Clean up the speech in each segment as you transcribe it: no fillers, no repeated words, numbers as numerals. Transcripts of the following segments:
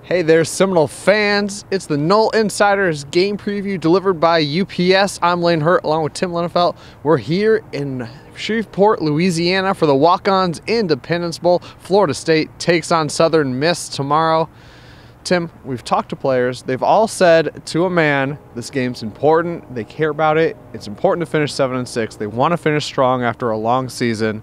Hey there, Seminole fans. It's the Nole Insiders game preview delivered by UPS. I'm Lane Hurt along with Tim Lenefelt. We're here in Shreveport, Louisiana for the Walk-Ons Independence Bowl. Florida State takes on Southern Miss tomorrow. Tim, we've talked to players. They've all said to a man, this game's important. They care about it. It's important to finish 7-6. They want to finish strong after a long season.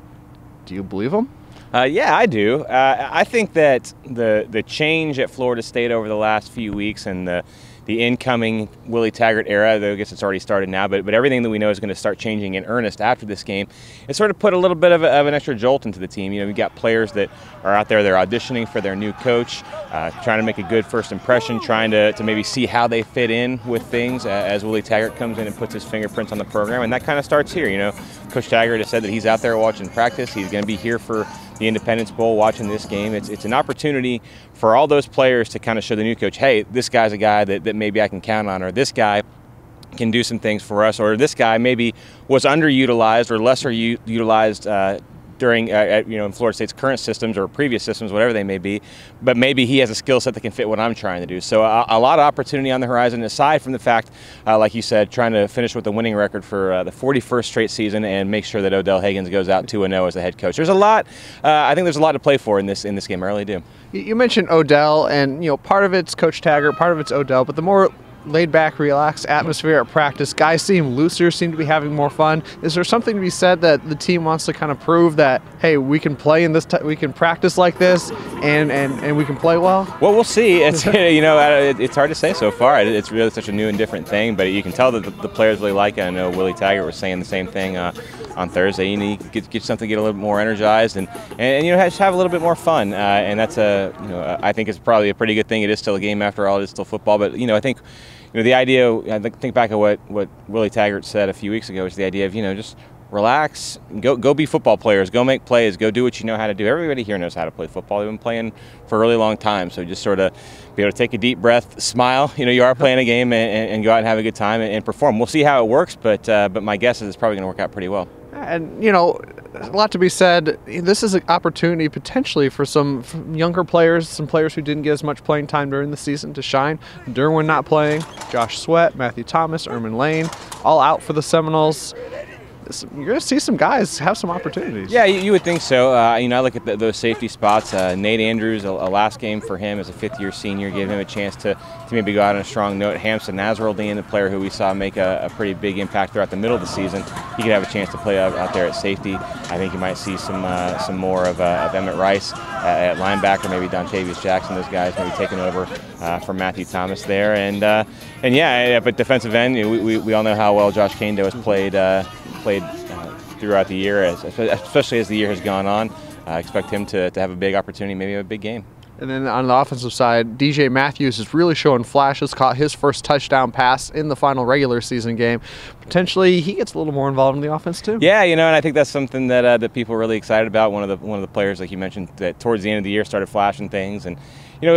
Do you believe them? Yeah, I do. I think that the change at Florida State over the last few weeks and the incoming Willie Taggart era, though I guess it's already started now, but everything that we know is going to start changing in earnest after this game, it sort of put a little bit of an extra jolt into the team. You know, we've got players that are out there, they're auditioning for their new coach, trying to make a good first impression, trying to maybe see how they fit in with things as Willie Taggart comes in and puts his fingerprints on the program, and that kind of starts here. You know, Coach Taggart has said that he's out there watching practice. He's going to be here for the Independence Bowl watching this game. It's an opportunity for all those players to kind of show the new coach, hey, this guy's a guy that maybe I can count on, or this guy can do some things for us, or this guy maybe was underutilized or lesser utilized during in Florida State's current systems or previous systems, whatever they may be, but maybe he has a skill set that can fit what I'm trying to do. So a lot of opportunity on the horizon, aside from the fact, like you said, trying to finish with a winning record for the 41st straight season and make sure that Odell Haggins goes out 2-0 as the head coach. There's a lot. I think there's a lot to play for in this game. I really do. You mentioned Odell, and part of it's Coach Taggart, part of it's Odell, but the more laid-back, relaxed atmosphere at practice, guys seem looser, seem to be having more fun. Is there something to be said that the team wants to kind of prove that, hey, we can play in this, we can practice like this, and we can play well? Well, we'll see. It's it's hard to say so far. It's really such a new and different thing, but you can tell that the players really like it. I know Willie Taggart was saying the same thing on Thursday. You need to get something, get a little bit more energized, and just have a little bit more fun. And that's I think it's probably a pretty good thing. It is still a game after all. It is still football, but I think. The idea, I think back at what Willie Taggart said a few weeks ago, is the idea of, just relax, go be football players, go make plays, go do what you know how to do. Everybody here knows how to play football. They've been playing for a really long time, so just sort of be able to take a deep breath, smile. You are playing a game and go out and have a good time and perform. We'll see how it works, but my guess is it's probably going to work out pretty well. And, a lot to be said. This is an opportunity potentially for some younger players, some players who didn't get as much playing time during the season to shine. Derwin not playing, Josh Sweat, Matthew Thomas, Erman Lane, all out for the Seminoles. You're going to see some guys have some opportunities. Yeah, you would think so. I look at those safety spots. Nate Andrews, a last game for him as a fifth-year senior, gave him a chance to maybe go out on a strong note. Hamson Nasraldine, a player who we saw make a pretty big impact throughout the middle of the season, he could have a chance to play out there at safety. I think you might see some more of Emmett Rice at linebacker, maybe Dontavius Jackson, those guys maybe taking over for Matthew Thomas there. And but defensive end, we all know how well Josh Kando has played throughout the year, especially as the year has gone on. I expect him to have a big opportunity, maybe a big game. And then on the offensive side, DJ Matthews is really showing flashes, caught his first touchdown pass in the final regular season game. Potentially, he gets a little more involved in the offense too. Yeah, and I think that's something that people are really excited about. One of the players, like you mentioned, that towards the end of the year started flashing things, and you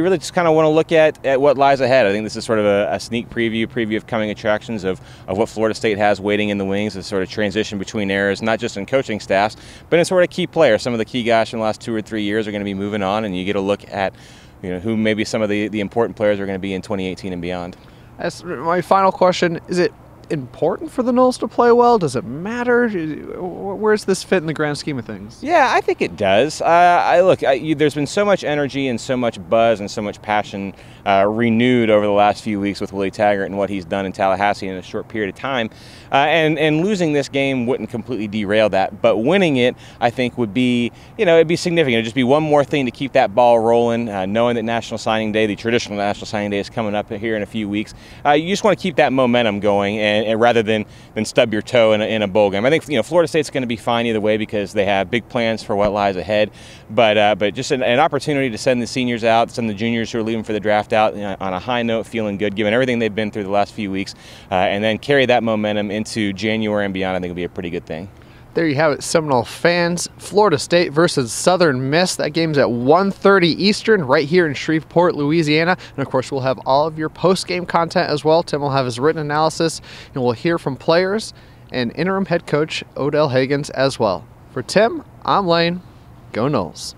really just kind of want to look at what lies ahead. I think this is sort of a sneak preview of coming attractions of what Florida State has waiting in the wings, a sort of transition between eras, not just in coaching staffs, but in sort of key players. Some of the key guys from the last 2 or 3 years are going to be moving on, and you get a look at who maybe some of the important players are going to be in 2018 and beyond. That's my final question. Is it important for the Noles to play well? Does it matter? Where's this fit in the grand scheme of things? Yeah, I think it does. There's been so much energy and so much buzz and so much passion renewed over the last few weeks with Willie Taggart and what he's done in Tallahassee in a short period of time. And losing this game wouldn't completely derail that, but winning it, I think, would be, it'd be significant. It'd just be one more thing to keep that ball rolling, knowing that National Signing Day, the traditional National Signing Day, is coming up here in a few weeks. You just want to keep that momentum going, and rather than stub your toe in a bowl game. I think Florida State's going to be fine either way because they have big plans for what lies ahead. But just an opportunity to send the seniors out, send the juniors who are leaving for the draft out on a high note, feeling good, given everything they've been through the last few weeks, and then carry that momentum into January and beyond. I think will be a pretty good thing. There you have it, Seminole fans. Florida State versus Southern Miss. That game's at 1:30 Eastern right here in Shreveport, Louisiana. And, of course, we'll have all of your post-game content as well. Tim will have his written analysis, and we'll hear from players and interim head coach Odell Haggins as well. For Tim, I'm Lane. Go Noles.